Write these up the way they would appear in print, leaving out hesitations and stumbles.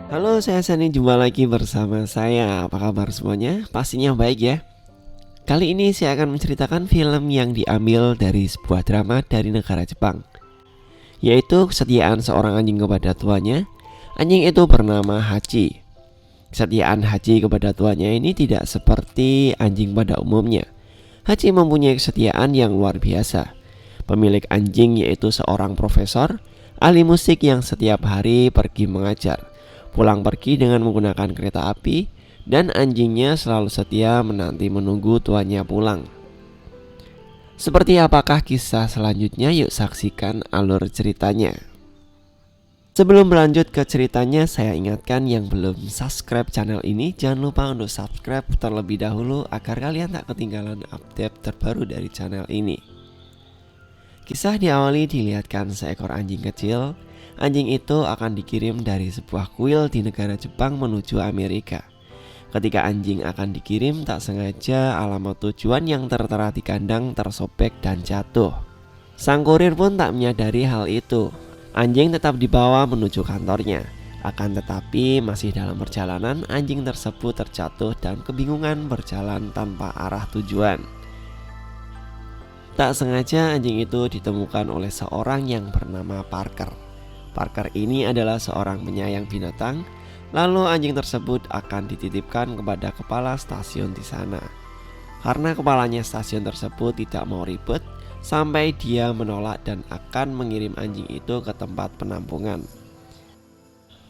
Halo, saya Sani, jumpa lagi bersama saya. Apa kabar semuanya? Pastinya baik ya. Kali ini saya akan menceritakan film yang diambil dari sebuah drama dari negara Jepang, yaitu kesetiaan seorang anjing kepada tuannya. Anjing itu bernama Hachi. Kesetiaan Hachi kepada tuannya ini tidak seperti anjing pada umumnya. Hachi mempunyai kesetiaan yang luar biasa. Pemilik anjing yaitu seorang profesor, ahli musik yang setiap hari pergi mengajar, pulang pergi dengan menggunakan kereta api, dan anjingnya selalu setia menunggu tuannya pulang. Seperti apakah kisah selanjutnya? Yuk saksikan alur ceritanya. Sebelum berlanjut ke ceritanya, saya ingatkan yang belum subscribe channel ini, jangan lupa untuk subscribe terlebih dahulu agar kalian tak ketinggalan update terbaru dari channel ini. Kisah diawali dilihatkan seekor anjing kecil. Anjing itu akan dikirim dari sebuah kuil di negara Jepang menuju Amerika. Ketika anjing akan dikirim, tak sengaja alamat tujuan yang tertera di kandang tersobek dan jatuh. Sang kurir pun tak menyadari hal itu. Anjing tetap dibawa menuju kantornya. Akan tetapi masih dalam perjalanan, anjing tersebut terjatuh dan kebingungan berjalan tanpa arah tujuan. Tak sengaja anjing itu ditemukan oleh seorang yang bernama Parker. Parker ini adalah seorang penyayang binatang. Lalu anjing tersebut akan dititipkan kepada kepala stasiun di sana. Karena kepalanya stasiun tersebut tidak mau ribet, sampai dia menolak dan akan mengirim anjing itu ke tempat penampungan.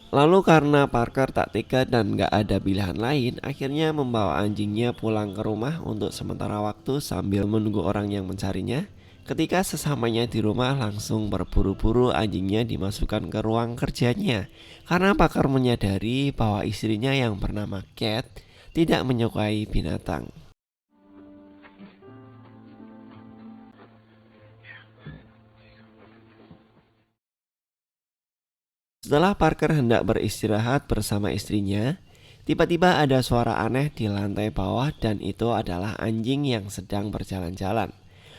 Lalu karena Parker tak tega dan gak ada pilihan lain, akhirnya membawa anjingnya pulang ke rumah untuk sementara waktu sambil menunggu orang yang mencarinya. Ketika sesamanya di rumah, langsung berburu-buru anjingnya dimasukkan ke ruang kerjanya. Karena Parker menyadari bahwa istrinya yang bernama Cat tidak menyukai binatang. Setelah Parker hendak beristirahat bersama istrinya, tiba-tiba ada suara aneh di lantai bawah dan itu adalah anjing yang sedang berjalan-jalan.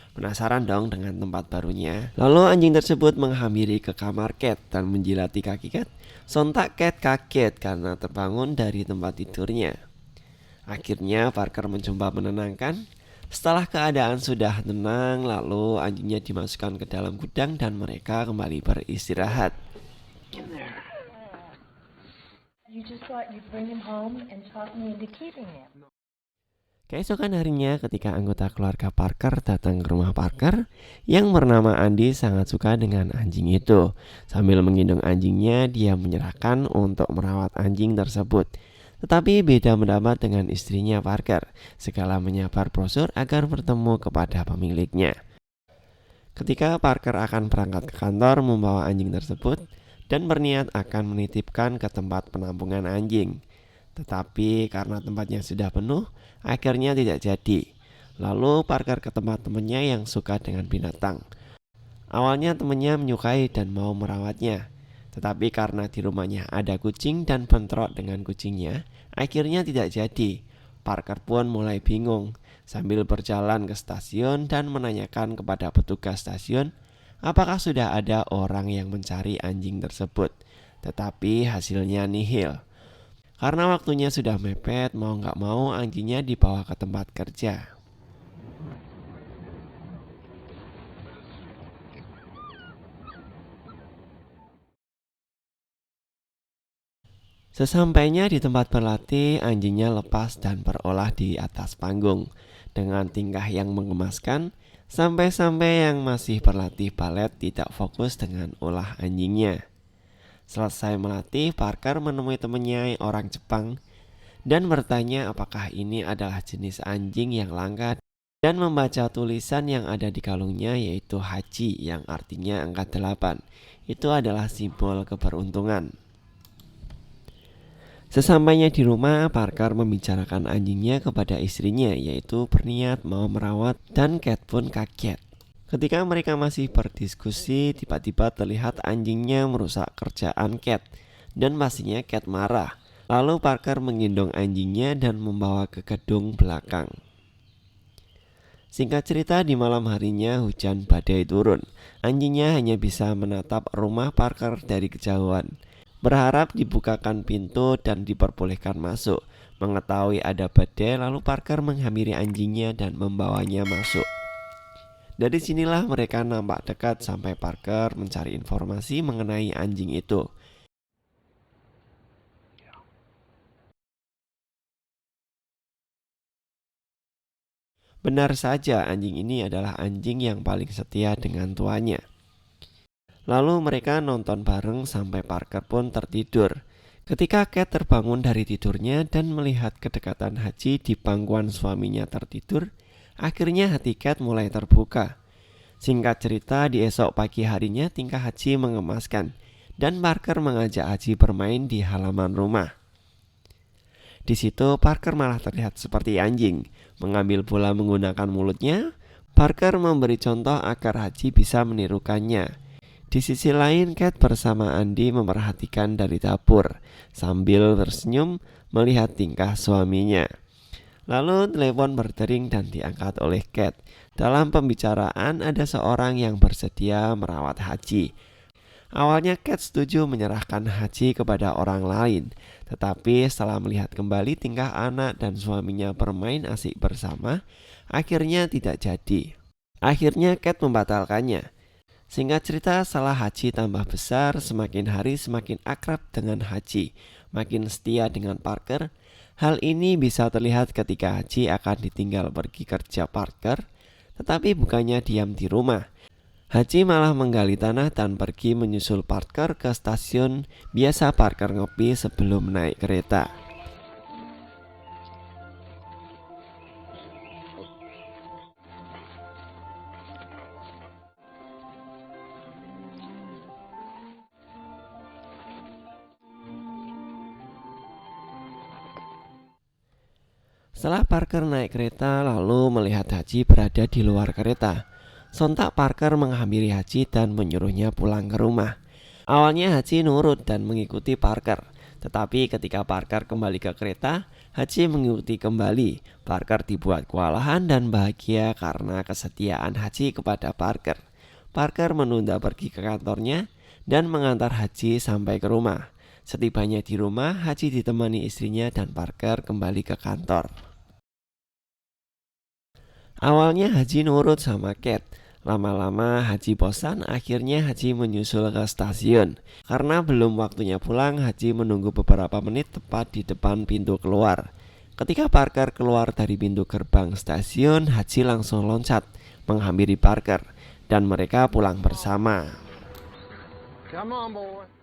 Penasaran dong dengan tempat barunya. Lalu anjing tersebut menghampiri ke kamar Cat dan menjilati kaki Cat. Sontak Cat kaget karena terbangun dari tempat tidurnya. Akhirnya Parker mencoba menenangkan. Setelah keadaan sudah tenang, lalu anjingnya dimasukkan ke dalam gudang dan mereka kembali beristirahat. You just thought you'd bring him home and talk me into keeping him. Keesokan harinya ketika anggota keluarga Parker datang ke rumah Parker, yang bernama Andy sangat suka dengan anjing itu. Sambil menggendong anjingnya, dia menyerahkan untuk merawat anjing tersebut. Tetapi beda pendapat dengan istrinya Parker. Segala menyabar brosur agar bertemu kepada pemiliknya. Ketika Parker akan berangkat ke kantor membawa anjing tersebut dan berniat akan menitipkan ke tempat penampungan anjing. Tetapi karena tempatnya sudah penuh, akhirnya tidak jadi. Lalu Parker ke tempat temannya yang suka dengan binatang. Awalnya temannya menyukai dan mau merawatnya. Tetapi karena di rumahnya ada kucing dan bentrok dengan kucingnya, akhirnya tidak jadi. Parker pun mulai bingung sambil berjalan ke stasiun dan menanyakan kepada petugas stasiun apakah sudah ada orang yang mencari anjing tersebut. Tetapi hasilnya nihil. Karena waktunya sudah mepet, mau gak mau anjingnya dibawa ke tempat kerja. Sesampainya di tempat berlatih, anjingnya lepas dan berolah di atas panggung dengan tingkah yang menggemaskan. Sampai-sampai yang masih berlatih balet tidak fokus dengan ulah anjingnya. Selesai melatih, Parker menemui temannya orang Jepang dan bertanya apakah ini adalah jenis anjing yang langka dan membaca tulisan yang ada di kalungnya yaitu Hachi yang artinya angka 8. Itu adalah simbol keberuntungan. Sesampainya di rumah, Parker membicarakan anjingnya kepada istrinya yaitu berniat mau merawat dan Cat pun kaget. Ketika mereka masih berdiskusi, tiba-tiba terlihat anjingnya merusak kerjaan Cat dan pastinya Cat marah. Lalu Parker menggendong anjingnya dan membawa ke gedung belakang. Singkat cerita, di malam harinya hujan badai turun. Anjingnya hanya bisa menatap rumah Parker dari kejauhan. Berharap dibukakan pintu dan diperbolehkan masuk. Mengetahui ada badai, lalu Parker menghampiri anjingnya dan membawanya masuk. Dari sinilah mereka nampak dekat sampai Parker mencari informasi mengenai anjing itu. Benar saja, anjing ini adalah anjing yang paling setia dengan tuannya. Lalu mereka nonton bareng sampai Parker pun tertidur. Ketika Kate terbangun dari tidurnya dan melihat kedekatan Haji di pangkuan suaminya tertidur, akhirnya hati Kate mulai terbuka. Singkat cerita, di esok pagi harinya tingkah Haji mengemaskan dan Parker mengajak Haji bermain di halaman rumah. Di situ Parker malah terlihat seperti anjing, mengambil bola menggunakan mulutnya. Parker memberi contoh agar Haji bisa menirukannya. Di sisi lain, Kate bersama Andy memperhatikan dari dapur sambil tersenyum melihat tingkah suaminya. Lalu telepon berdering dan diangkat oleh Kate. Dalam pembicaraan ada seorang yang bersedia merawat Haji. Awalnya Kate setuju menyerahkan Haji kepada orang lain, tetapi setelah melihat kembali tingkah anak dan suaminya bermain asik bersama, akhirnya tidak jadi. Akhirnya Kate membatalkannya. Singkat cerita, setelah Haji tambah besar, semakin hari semakin akrab dengan Haji, makin setia dengan Parker. Hal ini bisa terlihat ketika Haji akan ditinggal pergi kerja Parker, tetapi bukannya diam di rumah. Haji malah menggali tanah dan pergi menyusul Parker ke stasiun. Biasa Parker ngopi sebelum naik kereta. Setelah Parker naik kereta lalu melihat Haji berada di luar kereta, sontak Parker menghampiri Haji dan menyuruhnya pulang ke rumah. Awalnya Haji nurut dan mengikuti Parker, tetapi ketika Parker kembali ke kereta, Haji mengikuti kembali. Parker dibuat kewalahan dan bahagia karena kesetiaan Haji kepada Parker. Parker menunda pergi ke kantornya dan mengantar Haji sampai ke rumah. Setibanya di rumah, Haji ditemani istrinya dan Parker kembali ke kantor. Awalnya Haji nurut sama Kate. Lama-lama Haji bosan, akhirnya Haji menyusul ke stasiun. Karena belum waktunya pulang, Haji menunggu beberapa menit tepat di depan pintu keluar. Ketika Parker keluar dari pintu gerbang stasiun, Haji langsung loncat menghampiri Parker dan mereka pulang bersama. Come on, boy.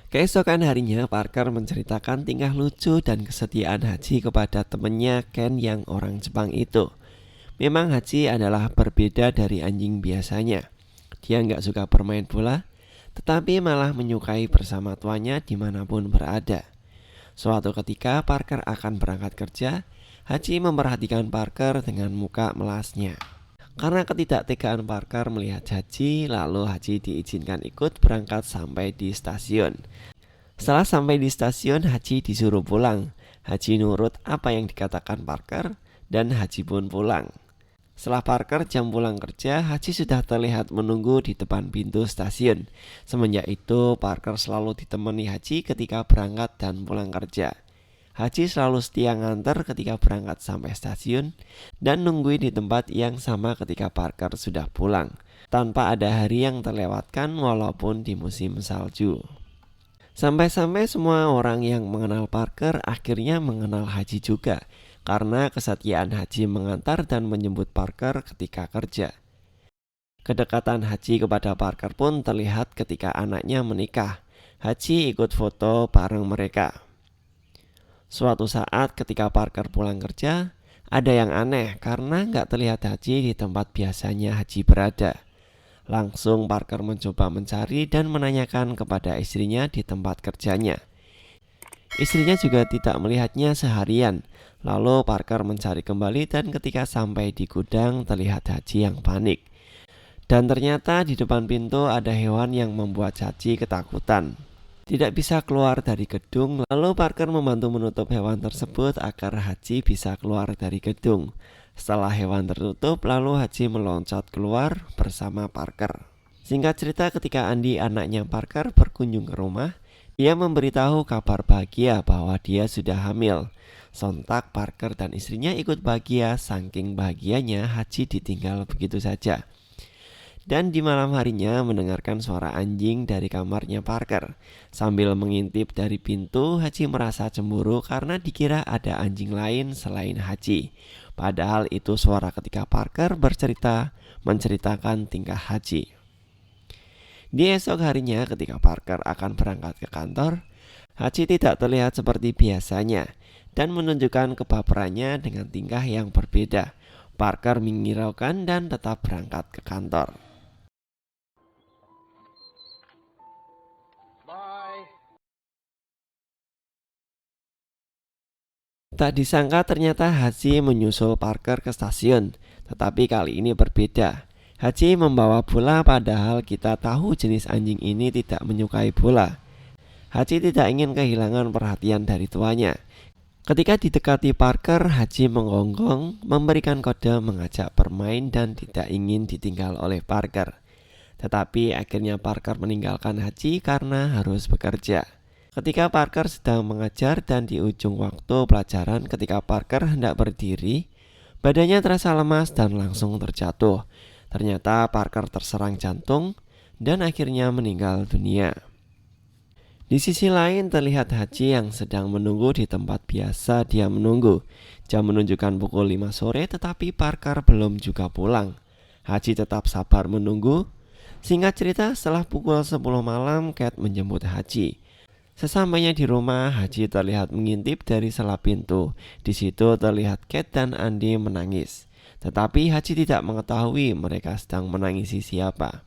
Keesokan harinya Parker menceritakan tingkah lucu dan kesetiaan Haji kepada temannya Ken yang orang Jepang itu. Memang Haji adalah berbeda dari anjing biasanya. Dia nggak suka bermain bola, tetapi malah menyukai bersama tuannya dimanapun berada. Suatu ketika Parker akan berangkat kerja, Haji memperhatikan Parker dengan muka melasnya. Karena ketidaktegaan Parker melihat Haji, lalu Haji diizinkan ikut berangkat sampai di stasiun. Setelah sampai di stasiun, Haji disuruh pulang. Haji nurut apa yang dikatakan Parker dan Haji pun pulang. Setelah Parker jam pulang kerja, Haji sudah terlihat menunggu di depan pintu stasiun. Semenjak itu, Parker selalu ditemani Haji ketika berangkat dan pulang kerja. Haji selalu setia nganter ketika berangkat sampai stasiun dan nungguin di tempat yang sama ketika Parker sudah pulang, tanpa ada hari yang terlewatkan walaupun di musim salju. Sampai-sampai semua orang yang mengenal Parker akhirnya mengenal Haji juga, karena kesetiaan Haji mengantar dan menjemput Parker ketika kerja. Kedekatan Haji kepada Parker pun terlihat ketika anaknya menikah. Haji ikut foto bareng mereka. Suatu saat ketika Parker pulang kerja, ada yang aneh karena nggak terlihat Haji di tempat biasanya Haji berada. Langsung Parker mencoba mencari dan menanyakan kepada istrinya di tempat kerjanya. Istrinya juga tidak melihatnya seharian. Lalu Parker mencari kembali dan ketika sampai di gudang terlihat Haji yang panik. Dan ternyata di depan pintu ada hewan yang membuat Haji ketakutan. Tidak bisa keluar dari gedung, lalu Parker membantu menutup hewan tersebut agar Haji bisa keluar dari gedung. Setelah hewan tertutup, lalu Haji meloncat keluar bersama Parker. Singkat cerita, ketika Andy, anaknya Parker, berkunjung ke rumah, dia memberitahu kabar bahagia bahwa dia sudah hamil. Sontak Parker dan istrinya ikut bahagia, saking bahagianya Hachi ditinggal begitu saja. Dan di malam harinya mendengarkan suara anjing dari kamarnya Parker. Sambil mengintip dari pintu, Hachi merasa cemburu karena dikira ada anjing lain selain Hachi. Padahal itu suara ketika Parker menceritakan tingkah Hachi. Di esok harinya ketika Parker akan berangkat ke kantor, Hachi tidak terlihat seperti biasanya dan menunjukkan kebaperannya dengan tingkah yang berbeda. Parker menghiraukan dan tetap berangkat ke kantor. Bye. Tak disangka ternyata Hachi menyusul Parker ke stasiun, tetapi kali ini berbeda. Hachi membawa bola padahal kita tahu jenis anjing ini tidak menyukai bola. Hachi tidak ingin kehilangan perhatian dari tuanya. Ketika didekati Parker, Hachi menggonggong, memberikan kode mengajak bermain dan tidak ingin ditinggal oleh Parker. Tetapi akhirnya Parker meninggalkan Hachi karena harus bekerja. Ketika Parker sedang mengajar dan di ujung waktu pelajaran ketika Parker hendak berdiri, badannya terasa lemas dan langsung terjatuh. Ternyata Parker terserang jantung dan akhirnya meninggal dunia. Di sisi lain terlihat Hachi yang sedang menunggu di tempat biasa dia menunggu. Jam menunjukkan pukul 5 sore tetapi Parker belum juga pulang. Hachi tetap sabar menunggu. Singkat cerita, setelah pukul 10 malam Cat menjemput Hachi. Sesampainya di rumah, Hachi terlihat mengintip dari sela pintu. Di situ terlihat Cat dan Andy menangis. Tetapi Hachi tidak mengetahui mereka sedang menangisi siapa.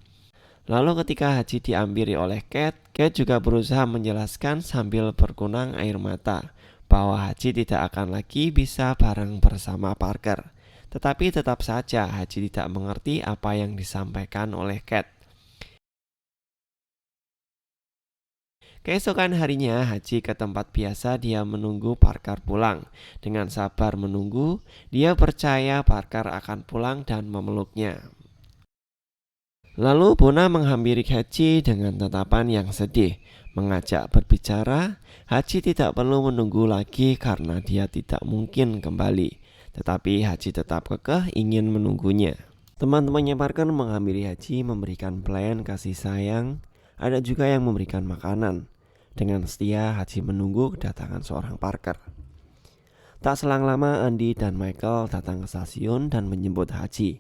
Lalu ketika Hachi dihampiri oleh Cat juga berusaha menjelaskan sambil berkunang air mata bahwa Hachi tidak akan lagi bisa bareng bersama Parker. Tetapi tetap saja Hachi tidak mengerti apa yang disampaikan oleh Cat. Keesokan harinya Hachi ke tempat biasa dia menunggu Parker pulang. Dengan sabar menunggu, dia percaya Parker akan pulang dan memeluknya. Lalu Bona menghampiri Hachi dengan tatapan yang sedih, mengajak berbicara. Hachi tidak perlu menunggu lagi karena dia tidak mungkin kembali. Tetapi Hachi tetap kekeh ingin menunggunya. Teman-temannya Parker menghampiri Hachi, memberikan pelayan kasih sayang. Ada juga yang memberikan makanan. Dengan setia Hachi menunggu kedatangan seorang Parker. Tak selang lama Andy dan Michael datang ke stasiun dan menjemput Hachi.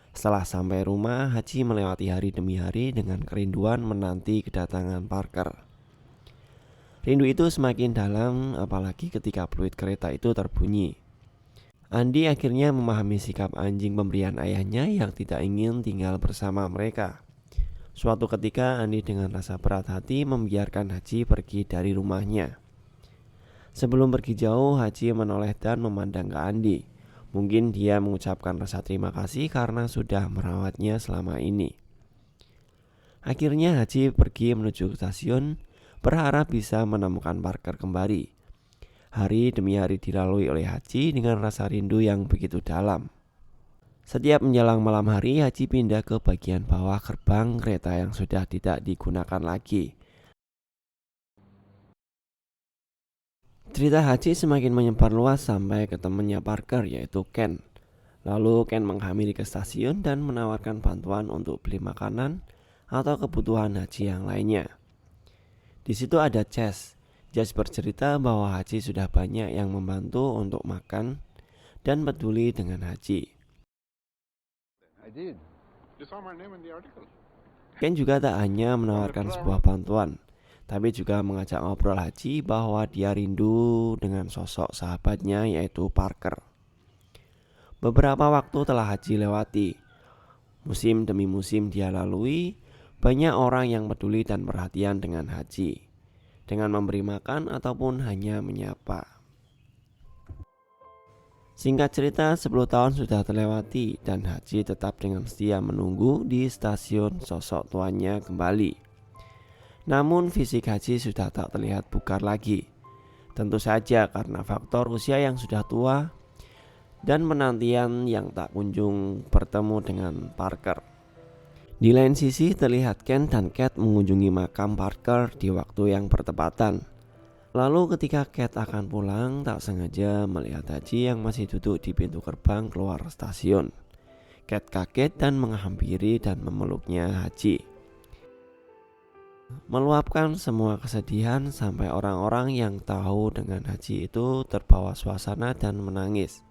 Setelah sampai rumah, Hachi melewati hari demi hari dengan kerinduan menanti kedatangan Parker. Rindu itu semakin dalam apalagi ketika peluit kereta itu terbunyi. Andy akhirnya memahami sikap anjing pemberian ayahnya yang tidak ingin tinggal bersama mereka. Suatu ketika Andy dengan rasa berat hati membiarkan Hachi pergi dari rumahnya. Sebelum pergi jauh, Hachi menoleh dan memandang ke Andy. Mungkin dia mengucapkan rasa terima kasih karena sudah merawatnya selama ini. Akhirnya Hachi pergi menuju stasiun, berharap bisa menemukan Parker kembali. Hari demi hari dilalui oleh Hachi dengan rasa rindu yang begitu dalam. Setiap menjelang malam hari, Hachi pindah ke bagian bawah gerbang kereta yang sudah tidak digunakan lagi. Cerita Hachi semakin menyebar luas sampai ke temannya Parker yaitu Ken. Lalu Ken menghampiri ke stasiun dan menawarkan bantuan untuk beli makanan atau kebutuhan Hachi yang lainnya. Di situ ada Jess. Jess bercerita bahwa Hachi sudah banyak yang membantu untuk makan dan peduli dengan Hachi. I did. You saw my name in the article. Ken juga tak hanya menawarkan sebuah bantuan, tapi juga mengajak ngobrol Hachi bahwa dia rindu dengan sosok sahabatnya yaitu Parker. Beberapa waktu telah Hachi lewati. Musim demi musim dia lalui, banyak orang yang peduli dan perhatian dengan Hachi, dengan memberi makan ataupun hanya menyapa. Singkat cerita, 10 tahun sudah terlewati dan Hachi tetap dengan setia menunggu di stasiun sosok tuannya kembali. Namun fisik Hachi sudah tak terlihat bugar lagi. Tentu saja karena faktor usia yang sudah tua dan penantian yang tak kunjung bertemu dengan Parker. Di lain sisi terlihat Ken dan Kate mengunjungi makam Parker di waktu yang bertepatan. Lalu ketika Kate akan pulang, tak sengaja melihat Haji yang masih duduk di pintu gerbang keluar stasiun. Kate kaget dan menghampiri dan memeluknya Haji, meluapkan semua kesedihan sampai orang-orang yang tahu dengan Haji itu terbawa suasana dan menangis.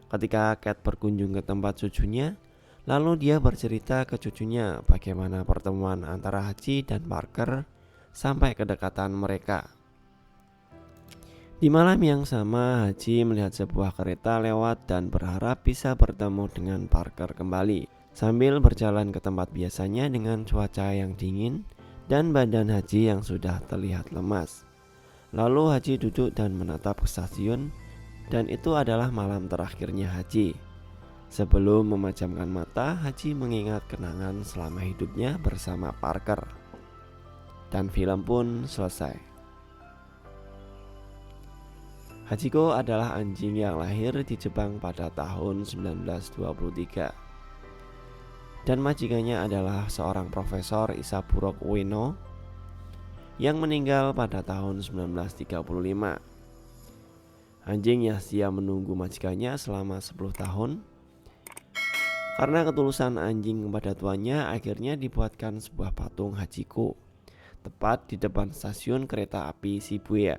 Ketika Kate berkunjung ke tempat cucunya, lalu dia bercerita ke cucunya bagaimana pertemuan antara Haji dan Parker sampai kedekatan mereka. Di malam yang sama, Haji melihat sebuah kereta lewat dan berharap bisa bertemu dengan Parker kembali. Sambil berjalan ke tempat biasanya dengan cuaca yang dingin dan badan Haji yang sudah terlihat lemas. Lalu Haji duduk dan menatap ke stasiun, dan itu adalah malam terakhirnya Haji. Sebelum memejamkan mata, Haji mengingat kenangan selama hidupnya bersama Parker. Dan film pun selesai. Hachiko adalah anjing yang lahir di Jepang pada tahun 1923. Dan majikannya adalah seorang Profesor Isaburo Ueno yang meninggal pada tahun 1935. Anjing yang setia menunggu majikannya selama 10 tahun. Karena ketulusan anjing kepada tuannya, akhirnya dibuatkan sebuah patung Hachiko tepat di depan stasiun kereta api Shibuya.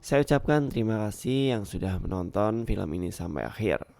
Saya ucapkan terima kasih yang sudah menonton film ini sampai akhir.